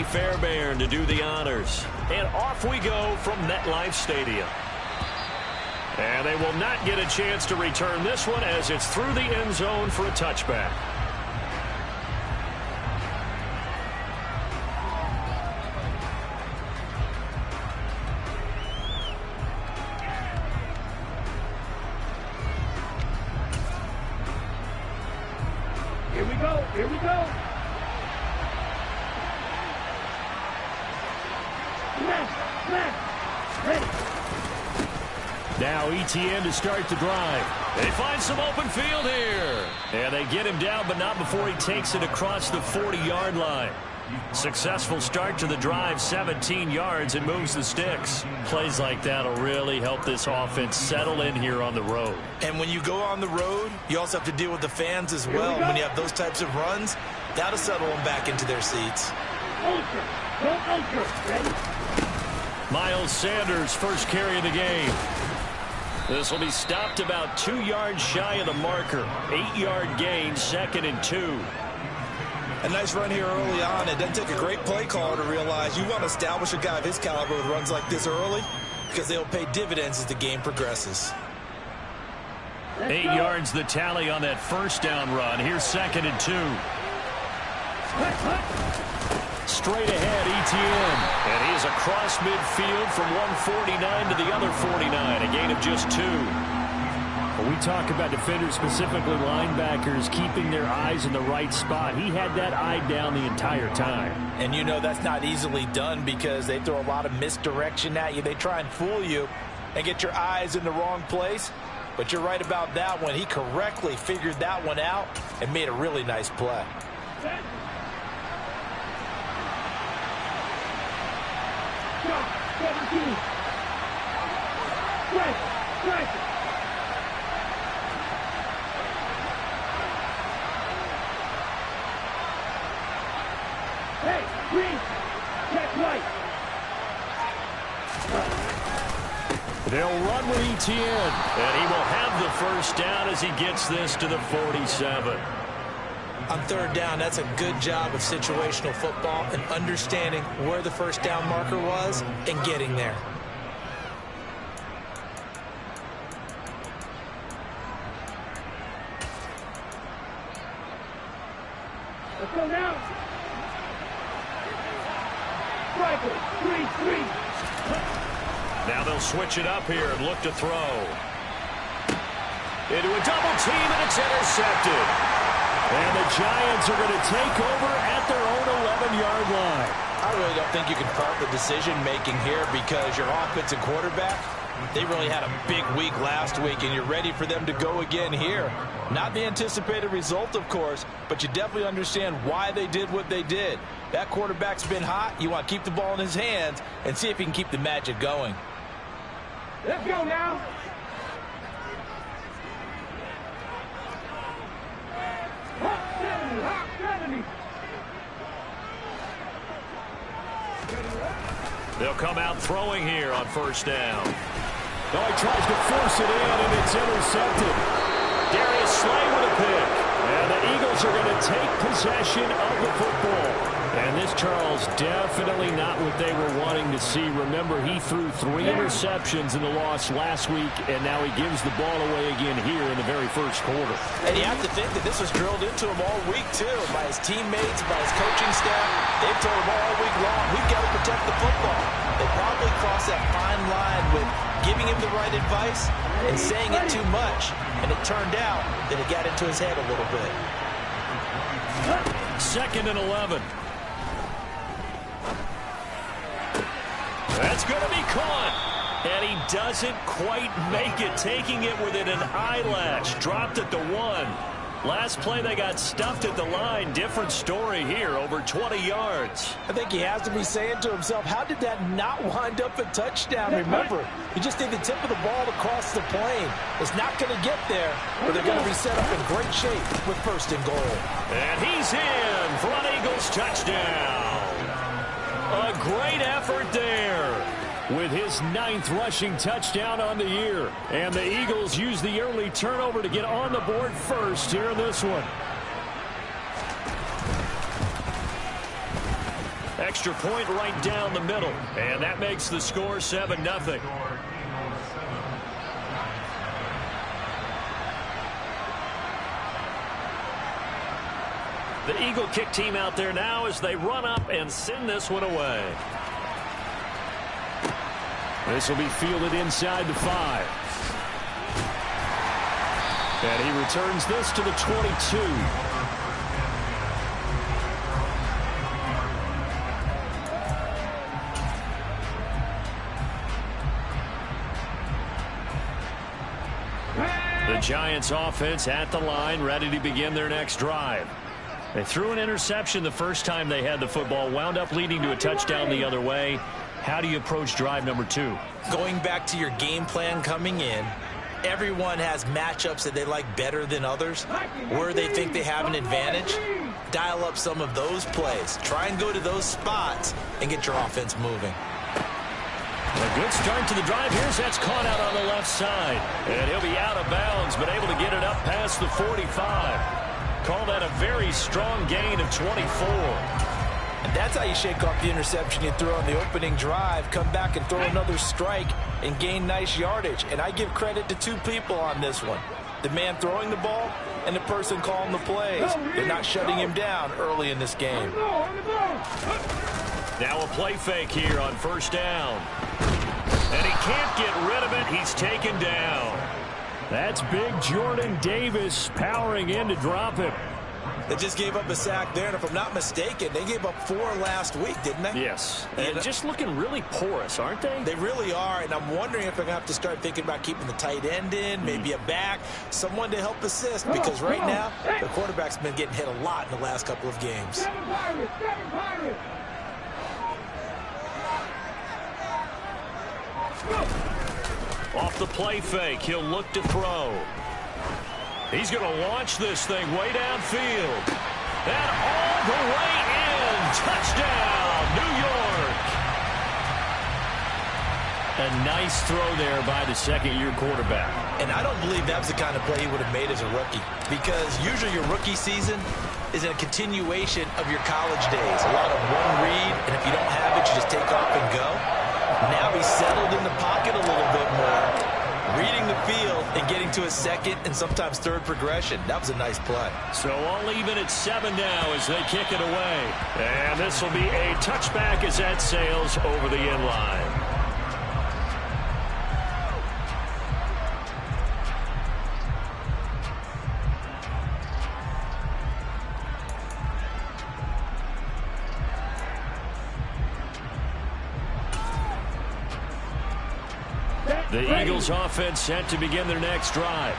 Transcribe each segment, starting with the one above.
Andy Fairbairn to do the honors. And off we go from MetLife Stadium. And they will not get a chance to return this one as it's through the end zone for a touchback. Here we go. Here we go. Ready. Now ETN to start the drive. They find some open field here. And they get him down, but not before he takes it across the 40-yard line. Successful start to the drive, 17 yards, and moves the sticks. Plays like that will really help this offense settle in here on the road. And when you go on the road, you also have to deal with the fans as well. When you have those types of runs, that'll settle them back into their seats. Ultra. Don't ultra. Ready? Miles Sanders, first carry of the game. This will be stopped about 2 yards shy of the marker. 8-yard gain, 2nd and 2. A nice run here early on. It doesn't take a great play caller to realize you want to establish a guy of his caliber with runs like this early because they'll pay dividends as the game progresses. 8 yards the tally on that first down run. Here's 2nd and 2. Straight ahead, ETN. And he is across midfield from 149 to the other 49. A gain of just 2. When we talk about defenders, specifically linebackers, keeping their eyes in the right spot, he had that eye down the entire time. And you know that's not easily done because they throw a lot of misdirection at you. They try and fool you and get your eyes in the wrong place. But you're right about that one. He correctly figured that one out and made a really nice play. Hey, green. Check right. They'll run with ETN, and he will have the first down as he gets this to the 47. On 3rd down, that's a good job of situational football and understanding where the first down marker was and getting there. Let's go now. Striker, 3-3. Now they'll switch it up here and look to throw. Into a double team, and it's intercepted. And the Giants are going to take over at their own 11-yard line. I really don't think you can fault the decision-making here because your offensive quarterback, they really had a big week last week, and you're ready for them to go again here. Not the anticipated result, of course, but you definitely understand why they did what they did. That quarterback's been hot. You want to keep the ball in his hands and see if he can keep the magic going. Let's go now. Hot 70. They'll come out throwing here on first down. Oh, he tries to force it in, and it's intercepted. Darius Slay with a pick. And the Eagles are going to take possession of the football. And this, Charles, definitely not what they were wanting to see. Remember, he threw 3 interceptions in the loss last week, and now he gives the ball away again here in the very first quarter. And you have to think that this was drilled into him all week, too, by his teammates, by his coaching staff. They've told him all week long, we've got to protect the football. They probably crossed that fine line with giving him the right advice and saying it too much. And it turned out that it got into his head a little bit. 2nd and 11. That's going to be caught. And he doesn't quite make it, taking it within an eyelash. Dropped at the 1. Last play, they got stuffed at the line. Different story here, over 20 yards. I think he has to be saying to himself, how did that not wind up a touchdown? Remember, you just need the tip of the ball to cross the plane. It's not going to get there, but they're going to be set up in great shape with 1st and goal. And he's in for an Eagles touchdown. A great effort there with his 9th rushing touchdown on the year. And the Eagles use the early turnover to get on the board first here in this one. Extra point right down the middle. And that makes the score 7-0. The Eagle kick team out there now as they run up and send this one away. This will be fielded inside the 5. And he returns this to the 22. The Giants offense at the line, ready to begin their next drive. They threw an interception the first time they had the football, wound up leading to a touchdown the other way. How do you approach drive number 2? Going back to your game plan coming in, everyone has matchups that they like better than others, where they think they have an advantage. Dial up some of those plays. Try and go to those spots and get your offense moving. A good start to the drive. Here's that's caught out on the left side. And he'll be out of bounds, but able to get it up past the 45. Call that a very strong gain of 24. And that's how you shake off the interception you threw on the opening drive. Come back and throw another strike and gain nice yardage. And I give credit to 2 people on this one. The man throwing the ball and the person calling the plays. They're not shutting him down early in this game. Now a play fake here on first down. And he can't get rid of it. He's taken down. That's big Jordan Davis powering in to drop him. They just gave up a sack there, and if I'm not mistaken, they gave up 4 last week, didn't they? Yes. And just looking really porous, aren't they? They really are, and I'm wondering if they're going to have to start thinking about keeping the tight end in, maybe a back, someone to help assist, because right now, the quarterback's been getting hit a lot in the last couple of games. 7 Pirates! Off the play fake, he'll look to throw. He's going to launch this thing way downfield. And all the way in. Touchdown, New York. A nice throw there by the second-year quarterback. And I don't believe that was the kind of play he would have made as a rookie, because usually your rookie season is a continuation of your college days. A lot of one read, and if you don't have it, you just take off and go. Now he's settled in the pocket a little bit more, reading the field and getting to a second and sometimes third progression. That was a nice play. So all even at 7 now as they kick it away. And this will be a touchback as that sails over the end line. The Eagles offense set to begin their next drive.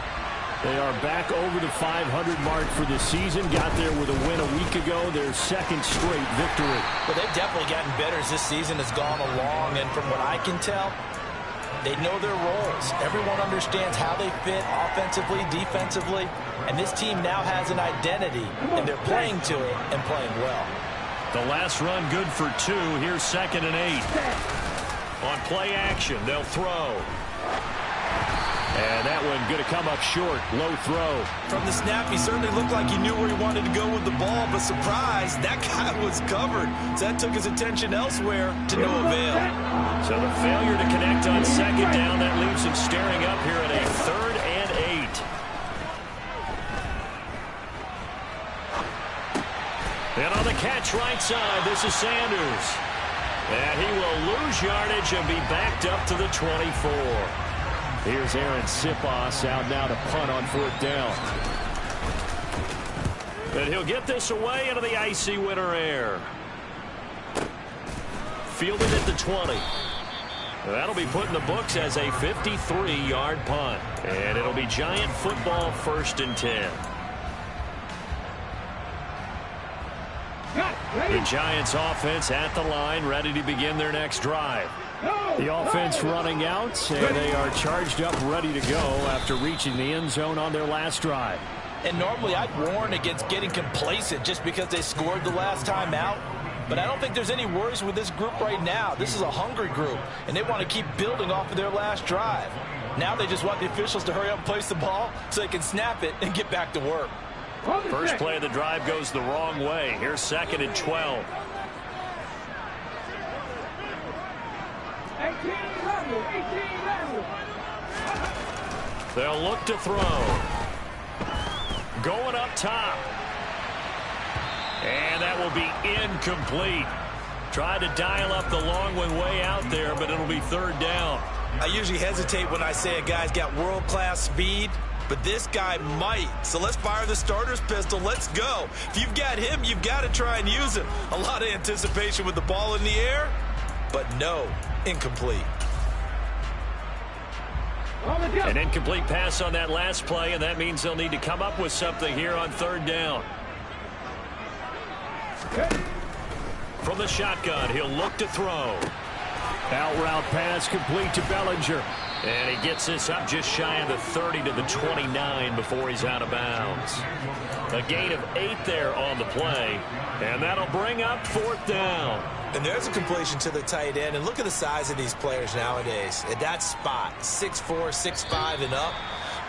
They are back over the 500 mark for the season. Got there with a win a week ago, their second straight victory. Well, they've definitely gotten better as this season has gone along, and from what I can tell, they know their roles. Everyone understands how they fit offensively, defensively, and this team now has an identity, and they're playing to it and playing well. The last run good for 2. Here's 2nd and 8. On play action, they'll throw. And that one going to come up short. Low throw. From the snap, he certainly looked like he knew where he wanted to go with the ball, but surprise, that guy was covered. So that took his attention elsewhere to no avail. So the failure to connect on 2nd down, that leaves him staring up here at a 3rd and 8. And on the catch right side, this is Sanders. And he will lose yardage and be backed up to the 24. Here's Aaron Siposs out now to punt on 4th down. And he'll get this away into the icy winter air. Fielded at the 20. That'll be put in the books as a 53-yard punt. And it'll be Giant football 1st and 10. The Giants offense at the line, ready to begin their next drive. The offense running out, and they are charged up, ready to go after reaching the end zone on their last drive. And normally I'd warn against getting complacent just because they scored the last time out. But I don't think there's any worries with this group right now. This is a hungry group, and they want to keep building off of their last drive. Now they just want the officials to hurry up and place the ball so they can snap it and get back to work. First play of the drive goes the wrong way. Here's 2nd and 12. They'll look to throw. Going up top. And that will be incomplete. Tried to dial up the long one way out there, but it'll be third down. I usually hesitate when I say a guy's got world-class speed, but this guy might. So let's fire the starter's pistol. Let's go. If you've got him, you've got to try and use him. A lot of anticipation with the ball in the air, but no, incomplete. An incomplete pass on that last play, and that means they'll need to come up with something here on third down. From the shotgun, he'll look to throw. Out route pass complete to Bellinger. And he gets this up just shy of the 30 to the 29 before he's out of bounds. A gain of 8 there on the play. And that'll bring up fourth down. And there's a completion to the tight end. And look at the size of these players nowadays. At that spot, 6'4", 6'5", and up.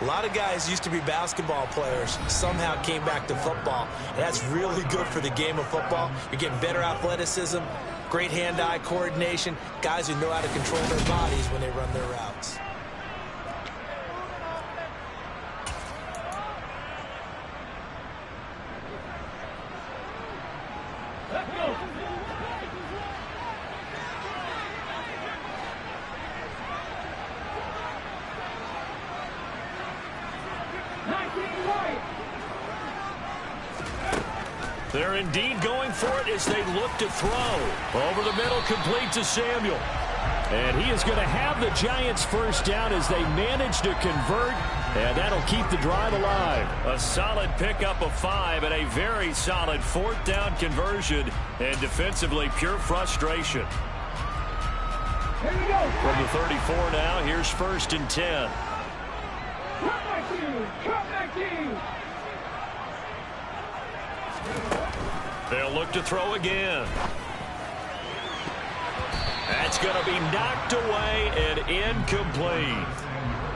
A lot of guys used to be basketball players, somehow came back to football. And that's really good for the game of football. You're getting better athleticism, great hand-eye coordination, guys who know how to control their bodies when they run their routes. Let's go. They're indeed going for it as they look to throw. Over the middle, complete to Samuel. And he is going to have the Giants first down as they manage to convert. And that'll keep the drive alive. A solid pickup of 5 and a very solid fourth down conversion. And defensively, pure frustration. Here we go. From the 34 now, here's 1st and 10. Come back team. Come back team. They'll look to throw again. That's going to be knocked away and incomplete.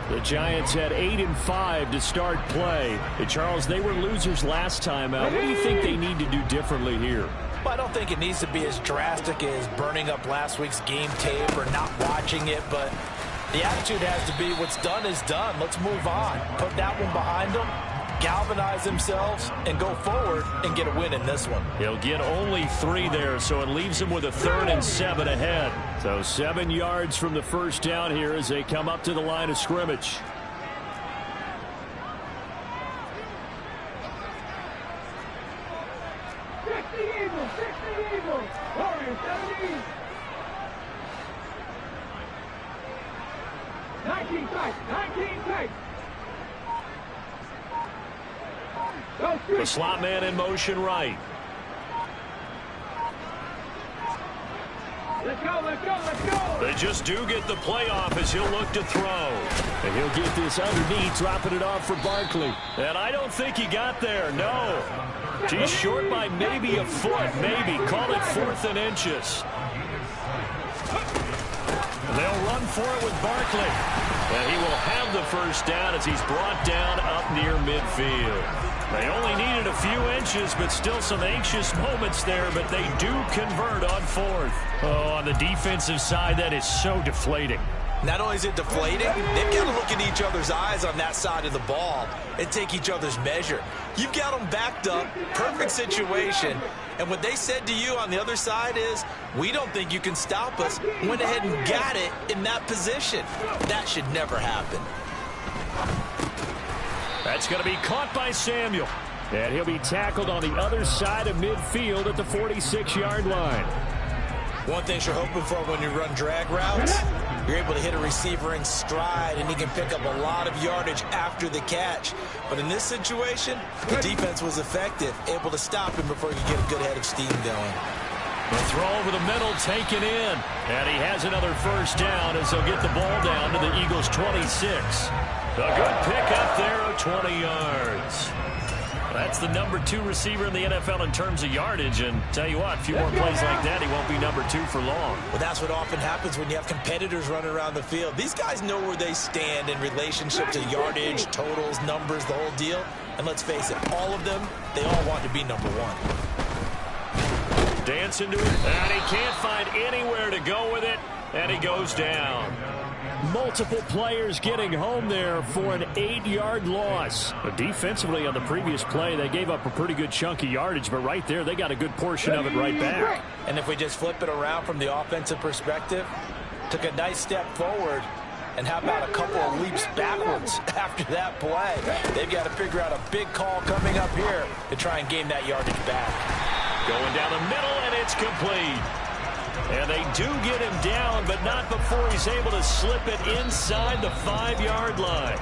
The Giants had 8 and 5 to start play. And Charles, they were losers last time out. What do you think they need to do differently here? Well, I don't think it needs to be as drastic as burning up last week's game tape or not watching it, but the attitude has to be what's done is done. Let's move on. Put that one behind them, galvanize themselves, and go forward and get a win in this one. He'll get only 3 there, so it leaves him with a 3rd and 7 ahead. So 7 yards from the first down here as they come up to the line of scrimmage. The slot man in motion right. Let's go, let's go, let's go. They just do get the play off as he'll look to throw. And he'll get this underneath, dropping it off for Barkley. And I don't think he got there, no. He's short by maybe a foot, maybe. Call it 4th and inches. They'll run for it with Barkley. And he will have the first down as he's brought down up near midfield. They only needed a few inches, but still some anxious moments there, but they do convert on 4th. Oh, on the defensive side, that is so deflating. Not only is it deflating, they've got to look in each other's eyes on that side of the ball and take each other's measure. You've got them backed up, perfect situation, and what they said to you on the other side is, we don't think you can stop us. Went ahead and got it in that position. That should never happen. That's going to be caught by Samuel. And he'll be tackled on the other side of midfield at the 46-yard line. One thing you're hoping for when you run drag routes, you're able to hit a receiver in stride, and he can pick up a lot of yardage after the catch. But in this situation, the defense was effective, able to stop him before he could get a good head of steam going. The throw over the middle taken in. And he has another first down as they'll get the ball down to the Eagles' 26. A good pickup there of 20 yards. That's the number 2 receiver in the NFL in terms of yardage. And tell you what, a few more plays like that, he won't be number 2 for long. Well, that's what often happens when you have competitors running around the field. These guys know where they stand in relationship to yardage, totals, numbers, the whole deal. And let's face it, all of them, they all want to be number 1. Dance into it, and he can't find anywhere to go with it. And he goes down. Multiple players getting home there for an 8-yard loss. But defensively on the previous play, they gave up a pretty good chunk of yardage, but right there, they got a good portion of it right back. And if we just flip it around from the offensive perspective, took a nice step forward, and how about a couple of leaps backwards after that play? They've got to figure out a big call coming up here to try and gain that yardage back. Going down the middle, and it's complete. And they do get him down, but not before he's able to slip it inside the 5-yard line.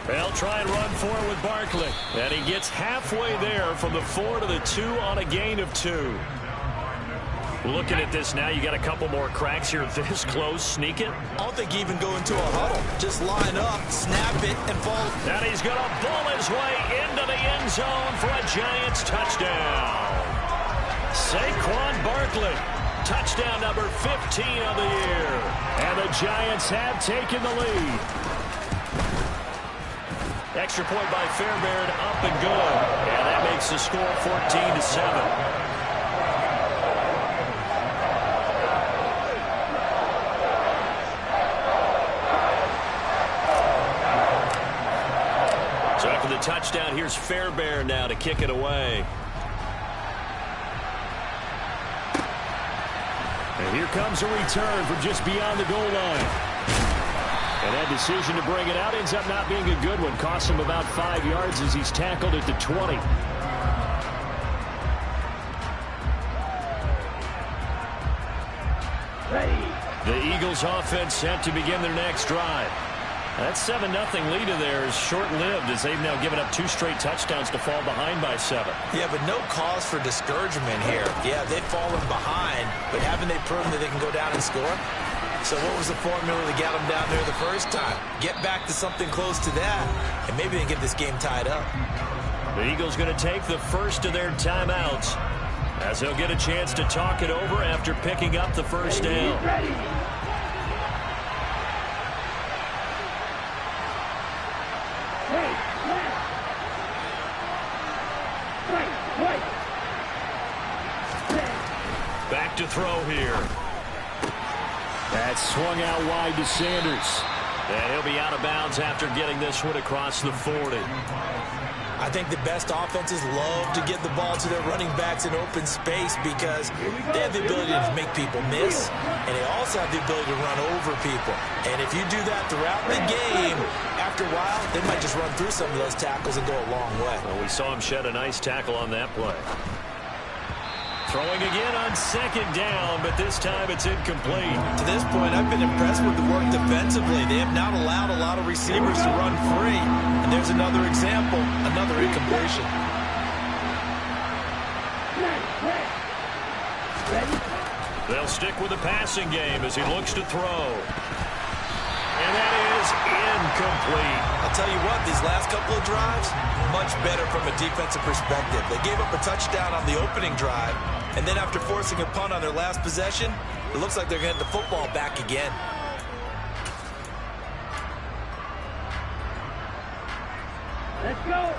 They'll try and run for it with Barkley. And he gets halfway there from the 4 to the 2 on a gain of 2. Looking at this now, you got a couple more cracks here this close. Sneak it. I don't think you even go into a huddle. Just line up, snap it, and fall. And he's going to bull his way into the end zone for a Giants touchdown. Saquon Barkley, touchdown number 15 of the year. And the Giants have taken the lead. Extra point by Fairbairn, up and good. And that makes the score 14-7. So after the touchdown, here's Fairbairn now to kick it away. And here comes a return from just beyond the goal line. And that decision to bring it out ends up not being a good one. Costs him about 5 yards as he's tackled at the 20. The Eagles offense set to begin their next drive. That 7-0 lead of theirs is short-lived as they've now given up 2 straight touchdowns to fall behind by 7. Yeah, but no cause for discouragement here. Yeah, they've fallen behind, but haven't they proven that they can go down and score? So what was the formula to get them down there the first time? Get back to something close to that, and maybe they can get this game tied up. The Eagles going to take the first of their timeouts as they'll get a chance to talk it over after picking up the first down. Back to throw here. That's swung out wide to Sanders. And he'll be out of bounds after getting this one across the 40. I think the best offenses love to get the ball to their running backs in open space because they have the ability to make people miss, and they also have the ability to run over people. And if you do that throughout the game, after a while, they might just run through some of those tackles and go a long way. Well, we saw him shed a nice tackle on that play. Throwing again on second down, but this time it's incomplete. To this point, I've been impressed with the work defensively. They have not allowed a lot of receivers to run free. And there's another example, another incompletion. They'll stick with the passing game as he looks to throw. And that is incomplete. I'll tell you what, these last couple of drives, much better from a defensive perspective. They gave up a touchdown on the opening drive, and then after forcing a punt on their last possession, it looks like they're getting the football back again. Let's go.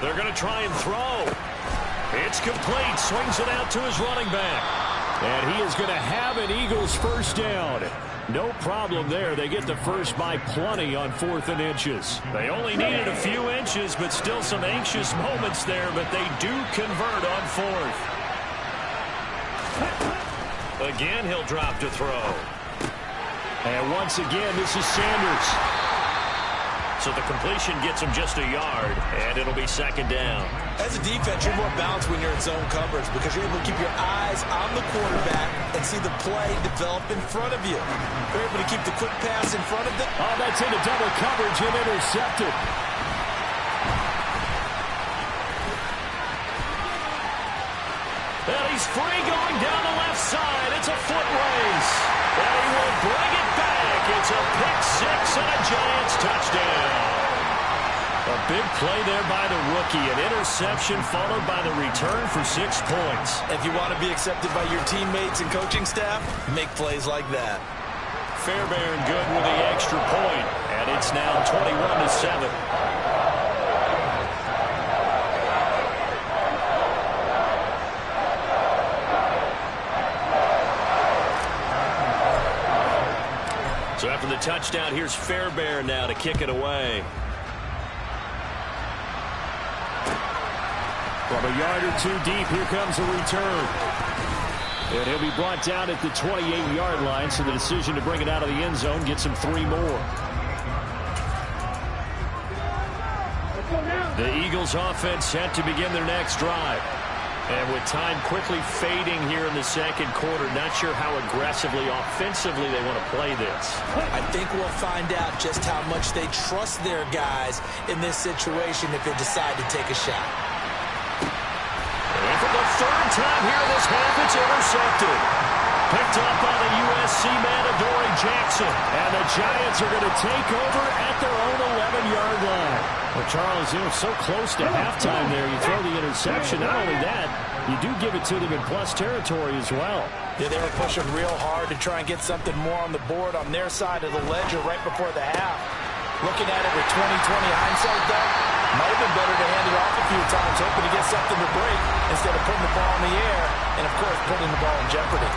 They're going to try and throw. It's complete. Swings it out to his running back. And he is going to have an Eagles first down. No problem there. They get the first by plenty on 4th and inches. They only needed a few inches, but still some anxious moments there. But they do convert on 4th. Again, he'll drop to throw. And once again, this is Sanders. So the completion gets him just a yard, and it'll be second down. As a defense, you're more balanced when you're in zone coverage because you're able to keep your eyes on the quarterback and see the play develop in front of you. You're able to keep the quick pass in front of them. Oh, that's into double coverage and intercepted. And he's He's free going down the left side. It's a foot race. And he will bring it back. It's a pick six and a Giants touchdown. A big play there by the rookie. An interception followed by the return for 6 points. If you want to be accepted by your teammates and coaching staff, make plays like that. Fairbairn good with the extra point. And it's now 21-7. So after the touchdown, here's Fairbairn now to kick it away. From a yard or two deep, here comes a return. And he'll be brought down at the 28-yard line, so the decision to bring it out of the end zone gets him 3 more. The Eagles offense set to begin their next drive. And with time quickly fading here in the second quarter, not sure how aggressively, offensively they want to play this. I think we'll find out just how much they trust their guys in this situation if they decide to take a shot. And for the third time here in this half, it's intercepted. Picked up by the USC man, Adoree Jackson. And the Giants are going to take over at their own 11-yard line. Well, Charles, so close to halftime there. You throw the interception. Not only that, you do give it to them in plus territory as well. Yeah, they were pushing real hard to try and get something more on the board on their side of the ledger right before the half. Looking at it with 20/20 hindsight, though, might have been better to hand it off a few times, hoping to get something to break instead of putting the ball in the air and, of course, putting the ball in jeopardy.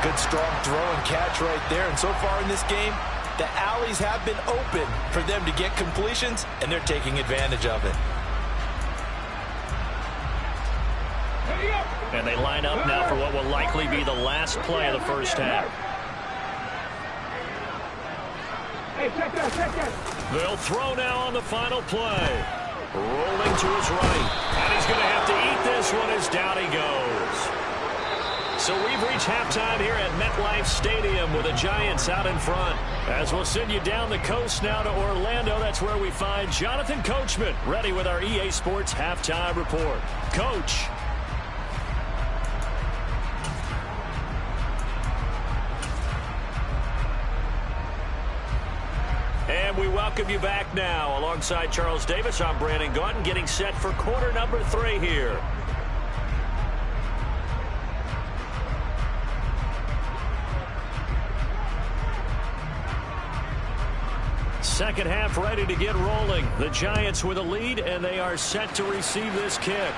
Good, strong throw and catch right there. And so far in this game, the alleys have been open for them to get completions, and they're taking advantage of it. And they line up now for what will likely be the last play of the first half. They'll throw now on the final play. Rolling to his right. And he's going to have to eat this one as down he goes. So we've reached halftime here at MetLife Stadium with the Giants out in front. As we'll send you down the coast now to Orlando, that's where we find Jonathan Coachman ready with our EA Sports Halftime Report. Coach. And we welcome you back now. Alongside Charles Davis, I'm Brandon Gaudin, getting set for quarter number 3 here. Second half ready to get rolling. The Giants with a lead, and they are set to receive this kick.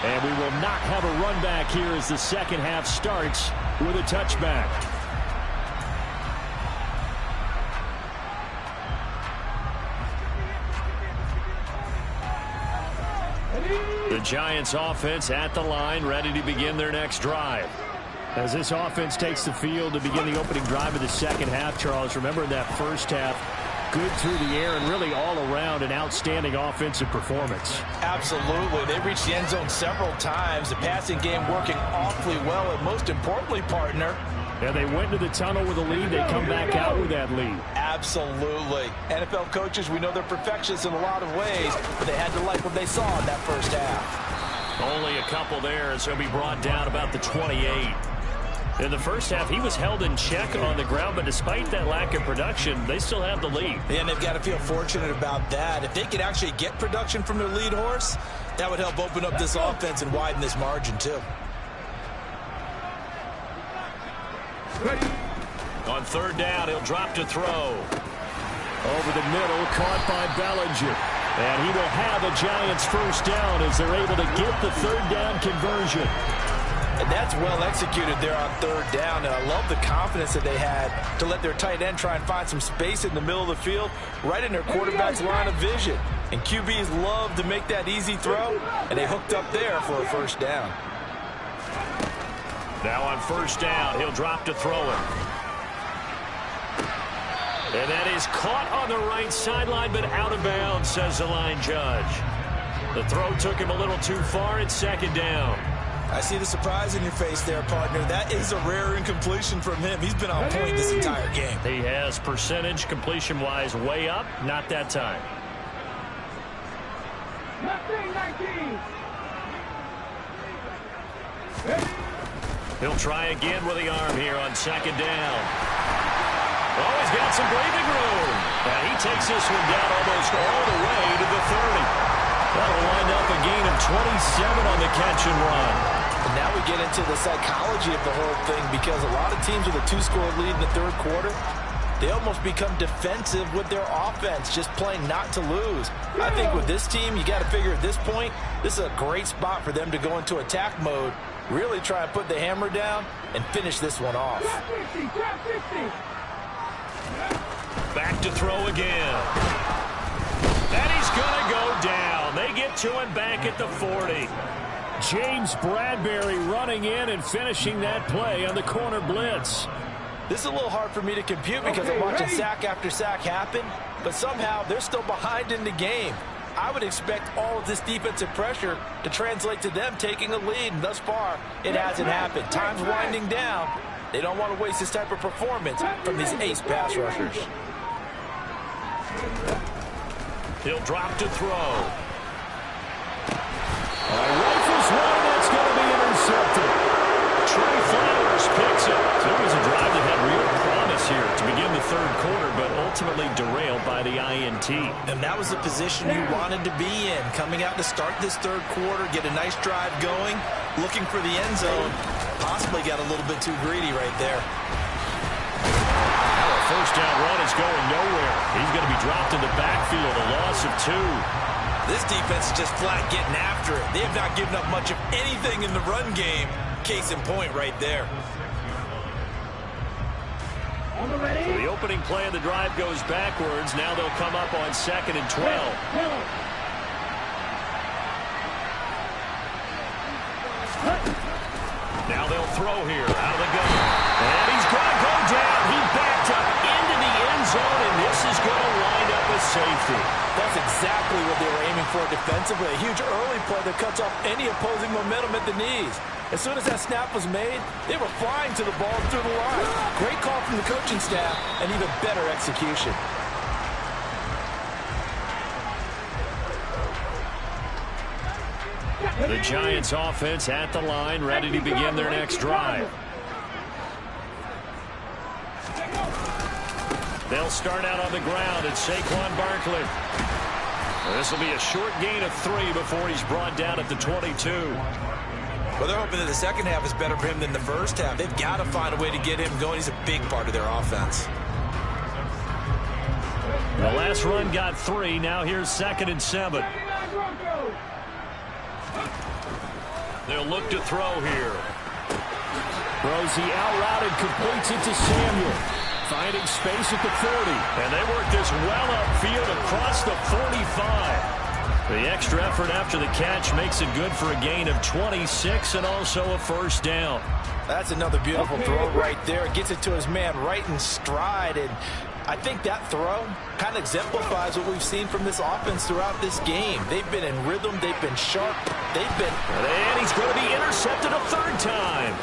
And we will not have a run back here as the second half starts with a touchback. The Giants offense at the line, ready to begin their next drive. As this offense takes the field to begin the opening drive of the second half, Charles, remember in that first half, good through the air and really all around an outstanding offensive performance. Absolutely. They reached the end zone several times. The passing game working awfully well, and most importantly, partner, yeah, they went to the tunnel with a lead. They come back out with that lead. Absolutely. NFL coaches, we know they're perfectionists in a lot of ways, but they had to like what they saw in that first half. Only a couple there, and so he'll be brought down about the 28. In the first half, he was held in check on the ground, but despite that lack of production, they still have the lead. And they've got to feel fortunate about that. If they could actually get production from their lead horse, that would help open up this offense and widen this margin, too. On third down, he'll drop to throw. Over the middle, caught by Bellinger. And he will have a Giants first down as they're able to get the third down conversion. And that's well executed there on third down. And I love the confidence that they had to let their tight end try and find some space in the middle of the field, right in their quarterback's line of vision. And QBs love to make that easy throw, and they hooked up there for a first down. Now on first down, he'll drop to throw it. And that is caught on the right sideline, but out of bounds, says the line judge. The throw took him a little too far. It's second down. I see the surprise in your face there, partner. That is a rare incompletion from him. He's been on point this entire game. He has percentage completion-wise way up. Not that time. He'll try again with the arm here on second down. Oh, he's got some breathing room. And he takes this one down almost all the way to the 30. That'll wind up a gain of 27 on the catch and run. And now we get into the psychology of the whole thing, because a lot of teams with a 2-score lead in the third quarter, they almost become defensive with their offense, just playing not to lose. I think with this team, you got to figure at this point, this is a great spot for them to go into attack mode, really try and put the hammer down and finish this one off. Back to throw again. And he's going to go down. They get to him back at the 40. James Bradbury running in and finishing that play on the corner blitz. This is a little hard for me to compute because I'm watching sack after sack happen, but somehow they're still behind in the game. I would expect all of this defensive pressure to translate to them taking a lead, and thus far, it hasn't happened. Time's winding down. They don't want to waste this type of performance from these ace pass rushers. He'll drop to throw. Rifles one, and it's going to be intercepted. Trey Flowers picks it. So it was a drive that had real promise here to begin the third quarter, but ultimately derailed by the INT. And that was the position you wanted to be in, coming out to start this third quarter, get a nice drive going, looking for the end zone. Possibly got a little bit too greedy right there. Now a first down run is going nowhere. He's going to be dropped in the backfield, a loss of 2. This defense is just flat getting after it. They have not given up much of anything in the run game. Case in point right there. So the opening play of the drive goes backwards. Now they'll come up on 2nd and 12. Now they'll throw here out of the gun. And he's going to go down. He backed up into the end zone, and this is going to wind up a safety. That's exactly what they were aiming for defensively. A huge early play that cuts off any opposing momentum at the knees. As soon as that snap was made, they were flying to the ball through the line. Great call from the coaching staff, and even better execution. The Giants offense at the line, ready to begin their next drive. They'll start out on the ground at Saquon Barkley. This will be a short gain of 3 before he's brought down at the 22. Well, they're hoping that the second half is better for him than the first half. They've got to find a way to get him going. He's a big part of their offense. The last run got 3. Now here's 2nd and 7. They'll look to throw here. Throws the out route and completes it to Samuel. Finding space at the 40. And they work this well upfield across the 45. The extra effort after the catch makes it good for a gain of 26 and also a first down. That's another beautiful throw right there. Gets it to his man right in stride. And I think that throw kind of exemplifies what we've seen from this offense throughout this game. They've been in rhythm. They've been sharp. They've been... And he's going to be intercepted a 3rd time.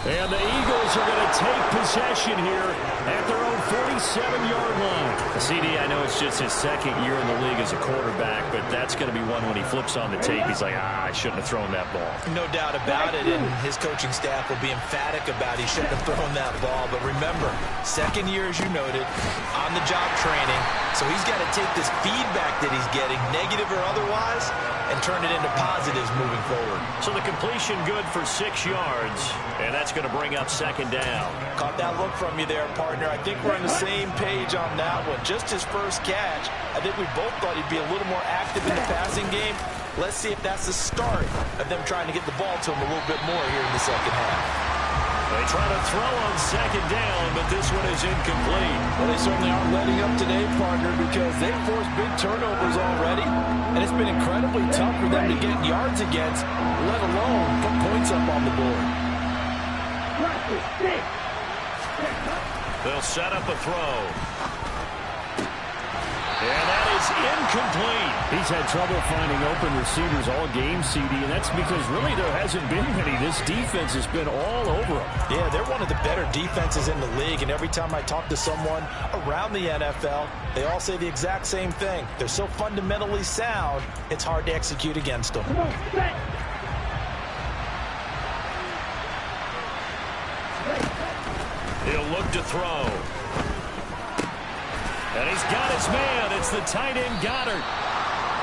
And the Eagles are going to take possession here at their own 47-yard line. CD, I know it's just his 2nd year in the league as a quarterback, but that's going to be one when he flips on the tape. He's like, I shouldn't have thrown that ball. No doubt about it, and his coaching staff will be emphatic about he shouldn't have thrown that ball. But remember, 2nd year, as you noted, on-the-job training. So he's got to take this feedback that he's getting, negative or otherwise, and turn it into positives moving forward. So the completion good for 6 yards, and that's going to bring up 2nd down. Caught that look from you there, partner. I think we're on the same page on that one. Just his first catch, I think we both thought he'd be a little more active in the passing game. Let's see if that's the start of them trying to get the ball to him a little bit more here in the second half. They try to throw on 2nd down, but this one is incomplete. Well, they certainly aren't letting up today, partner, because they've forced big turnovers already, and it's been incredibly tough for them to get yards against, let alone put points up on the board. They'll set up a throw. And that is incomplete. He's had trouble finding open receivers all game, CD, and that's because really there hasn't been many. This defense has been all over them. Yeah, they're one of the better defenses in the league, and every time I talk to someone around the NFL, they all say the exact same thing. They're so fundamentally sound, it's hard to execute against them. He'll look to throw. And he's got his man. It's the tight end Goddard.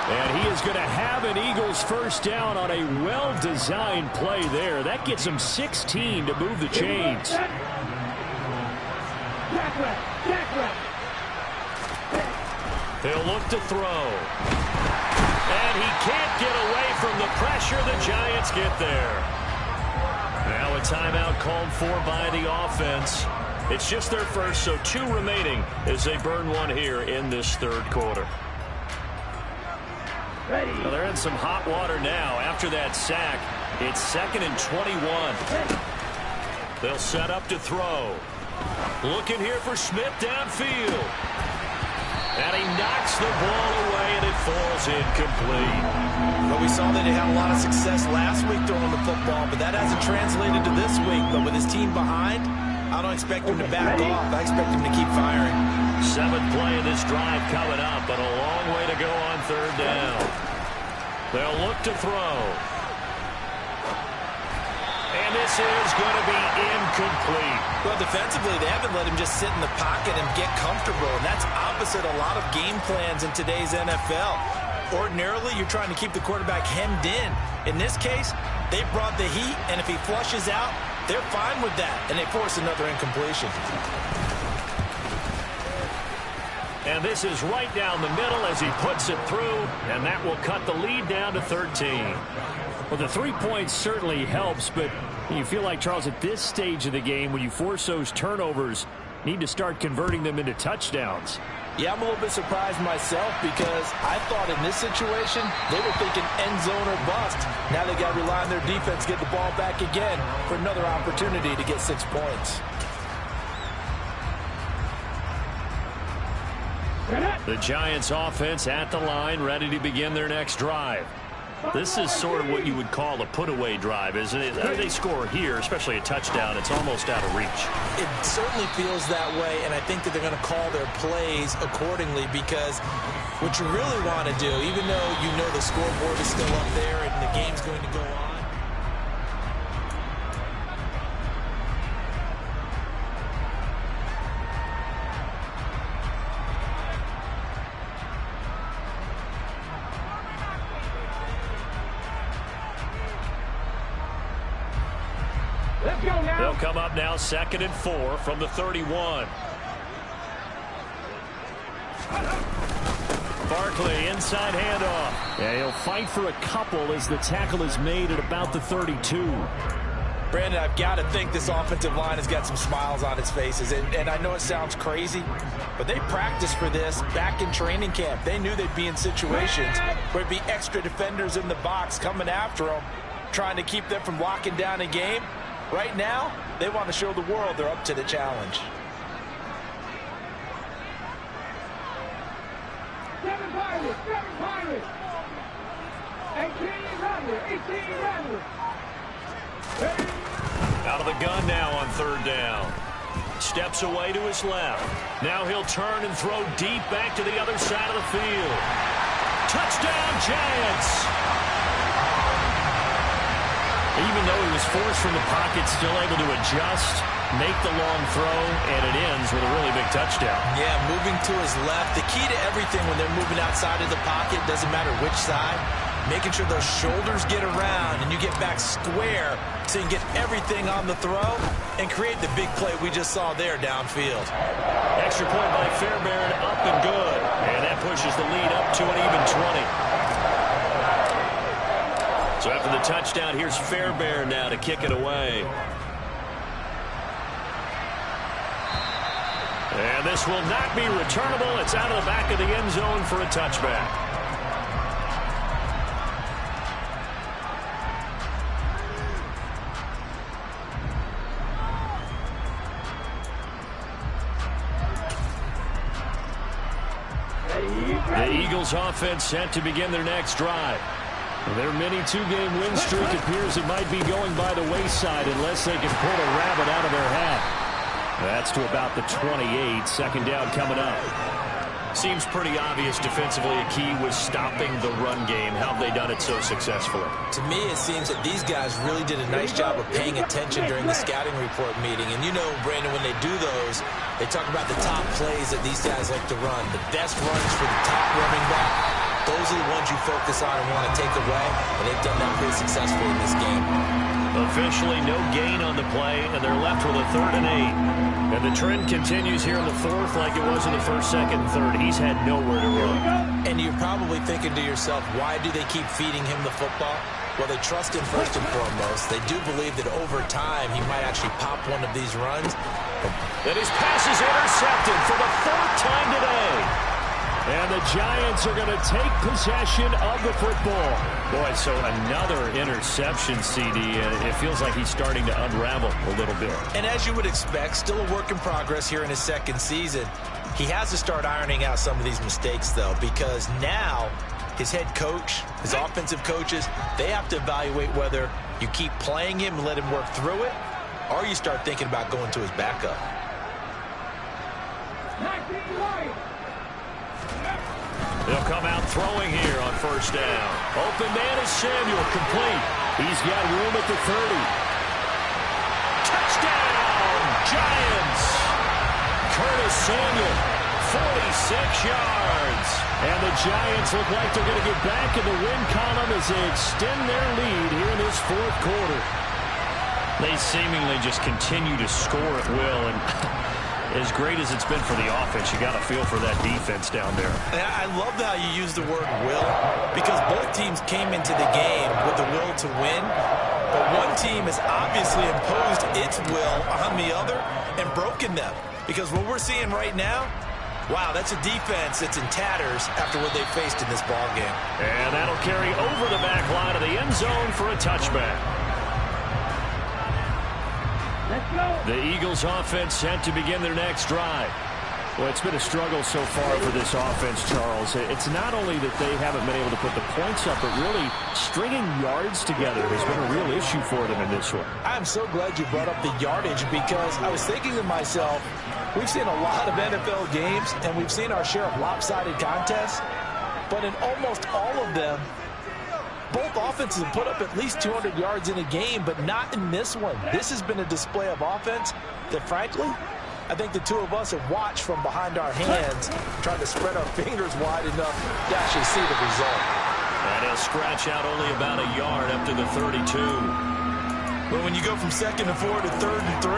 And he is going to have an Eagles first down on a well-designed play there. That gets him 16 to move the chains. He'll look to throw. And he can't get away from the pressure. The Giants get there. Now a timeout called for by the offense. It's just their first, so 2 remaining as they burn one here in this third quarter. Well, they're in some hot water now after that sack. It's 2nd and 21. They'll set up to throw. Looking here for Smith downfield. And he knocks the ball away, and it falls incomplete. Well, we saw that he had a lot of success last week throwing the football, but that hasn't translated to this week. But with his team behind, I don't expect him to back off. I expect him to keep firing. 7th play of this drive coming up, but a long way to go on 3rd down. They'll look to throw. And this is going to be incomplete. Well, defensively, they haven't let him just sit in the pocket and get comfortable, and that's opposite a lot of game plans in today's NFL. Ordinarily, you're trying to keep the quarterback hemmed in. In this case, they brought the heat, and if he flushes out, they're fine with that, and they force another incompletion. And this is right down the middle as he puts it through, and that will cut the lead down to 13. Well, the 3 points certainly helps, but you feel like, Charles, at this stage of the game, when you force those turnovers, need to start converting them into touchdowns. Yeah, I'm a little bit surprised myself because I thought in this situation they were thinking end zone or bust. Now they got to rely on their defense, get the ball back again for another opportunity to get 6 points. The Giants offense at the line, ready to begin their next drive. This is sort of what you would call a put-away drive, isn't it? They score here, especially a touchdown. It's almost out of reach. It certainly feels that way, and I think that they're going to call their plays accordingly because what you really want to do, even though you know the scoreboard is still up there and the game's going to go on, They'll come up now 2nd and 4 from the 31. Barkley, inside handoff. Yeah, he'll fight for a couple as the tackle is made at about the 32. Brandon, I've got to think this offensive line has got some smiles on its faces. And I know it sounds crazy, but they practiced for this back in training camp. They knew they'd be in situations where there'd be extra defenders in the box coming after them, trying to keep them from locking down a game. Right now, they want to show the world they're up to the challenge. 7 Pirates. 18 Rattler. Out of the gun now on 3rd down. Steps away to his left. Now he'll turn and throw deep back to the other side of the field. Touchdown, Giants! Even though he was forced from the pocket, still able to adjust, make the long throw, and it ends with a really big touchdown. Yeah, moving to his left. The key to everything when they're moving outside of the pocket, doesn't matter which side, making sure those shoulders get around and you get back square so you can get everything on the throw and create the big play we just saw there downfield. Extra point by Fairbairn, up and good. And that pushes the lead up to an even 20. So after the touchdown, here's Fairbairn now to kick it away. And this will not be returnable. It's out of the back of the end zone for a touchback. The Eagles offense set to begin their next drive. Their mini two-game win streak appears it might be going by the wayside unless they can pull a rabbit out of their hat. That's to about the 28. Second down coming up. Seems pretty obvious defensively a key was stopping the run game. How have they done it so successfully? To me, it seems that these guys really did a nice job of paying attention during the scouting report meeting. And you know, Brandon, when they do those, they talk about the top plays that these guys like to run. The best runs for the top running back. Those are the ones you focus on and want to take away. And they've done that pretty successfully in this game. Officially no gain on the play, and they're left with a 3rd and 8. And the trend continues here in the 4th like it was in the 1st, 2nd, and 3rd. He's had nowhere to run. And you're probably thinking to yourself, why do they keep feeding him the football? Well, they trust him first and foremost. They do believe that over time he might actually pop one of these runs. And his pass is intercepted for the 4th time today. And the Giants are going to take possession of the football. Boy, so another interception, CD, and it feels like he's starting to unravel a little bit. And as you would expect, still a work in progress here in his 2nd season. He has to start ironing out some of these mistakes, though, because now his head coach, his offensive coaches, they have to evaluate whether you keep playing him and let him work through it, or you start thinking about going to his backup. They'll come out throwing here on 1st down. Open man is Samuel, complete. He's got room at the 30. Touchdown, Giants! Curtis Samuel, 46 yards. And the Giants look like they're going to get back in the win column as they extend their lead here in this 4th quarter. They seemingly just continue to score at will, and as great as it's been for the offense, you got to feel for that defense down there. I love how you use the word will, because both teams came into the game with the will to win, but one team has obviously imposed its will on the other and broken them. Because what we're seeing right now, wow, that's a defense that's in tatters after what they faced in this ballgame. And that'll carry over the back line of the end zone for a touchback. The Eagles offense set to begin their next drive. Well, it's been a struggle so far for this offense, Charles. It's not only that they haven't been able to put the points up, but really stringing yards together has been a real issue for them in this one. I'm so glad you brought up the yardage, because I was thinking to myself, we've seen a lot of NFL games, and we've seen our share of lopsided contests, but in almost all of them, both offenses have put up at least 200 yards in a game, but not in this one. This has been a display of offense that, frankly, I think the two of us have watched from behind our hands, trying to spread our fingers wide enough to actually see the result. And he'll scratch out only about a yard up to the 32. But when you go from 2nd and 4 to 3rd and 3,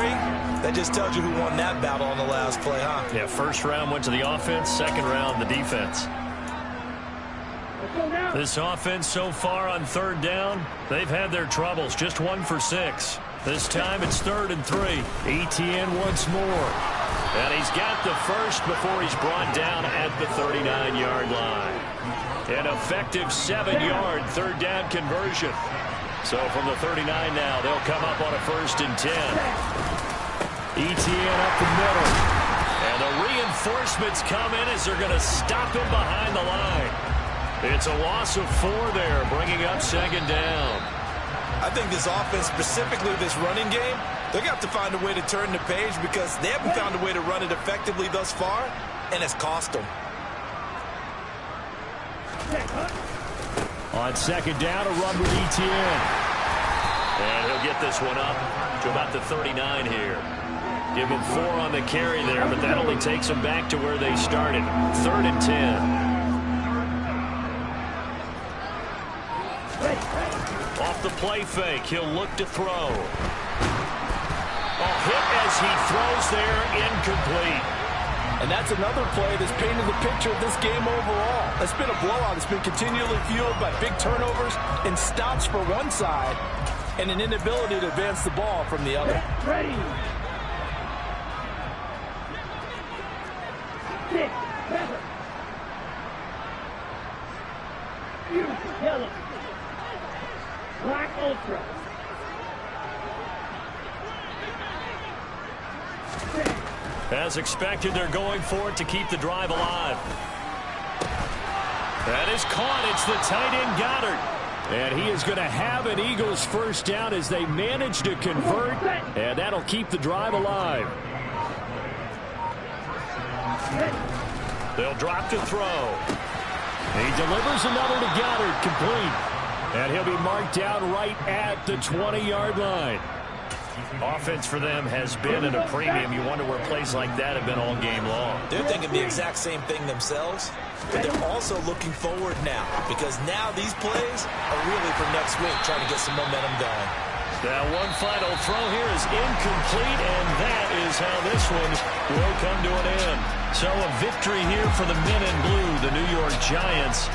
that just tells you who won that battle on the last play, huh? Yeah, 1st round went to the offense, 2nd round the defense. This offense so far on 3rd down, they've had their troubles. Just 1 for 6. This time it's 3rd and 3. Etienne once more. And he's got the first before he's brought down at the 39-yard line. An effective 7-yard 3rd down conversion. So from the 39 now, they'll come up on a 1st and 10. Etienne up the middle. And the reinforcements come in as they're going to stop him behind the line. It's a loss of 4 there, bringing up 2nd down. I think this offense, specifically this running game, they're going to have to find a way to turn the page, because they haven't found a way to run it effectively thus far, and it's cost them. On 2nd down, a run with Etienne. And he'll get this one up to about the 39 here. Give him 4 on the carry there, but that only takes them back to where they started. 3rd and 10. Off the play fake, he'll look to throw. A hit as he throws there, incomplete. And that's another play that's painted the picture of this game overall. It's been a blowout. It's been continually fueled by big turnovers and stops for one side and an inability to advance the ball from the other. Ready. 6, 7. Yellow. Black Ultra. As expected, they're going for it to keep the drive alive. That is caught. It's the tight end Goddard. And he is going to have an Eagles first down as they manage to convert. And that'll keep the drive alive. They'll drop to throw. He delivers another to Goddard, complete. And he'll be marked down right at the 20-yard line. Offense for them has been at a premium. You wonder where plays like that have been all game long. They're thinking the exact same thing themselves, but they're also looking forward now because now these plays are really for next week, trying to get some momentum going. Now one final throw here is incomplete, and that is how this one will come to an end. So a victory here for the men in blue, the New York Giants.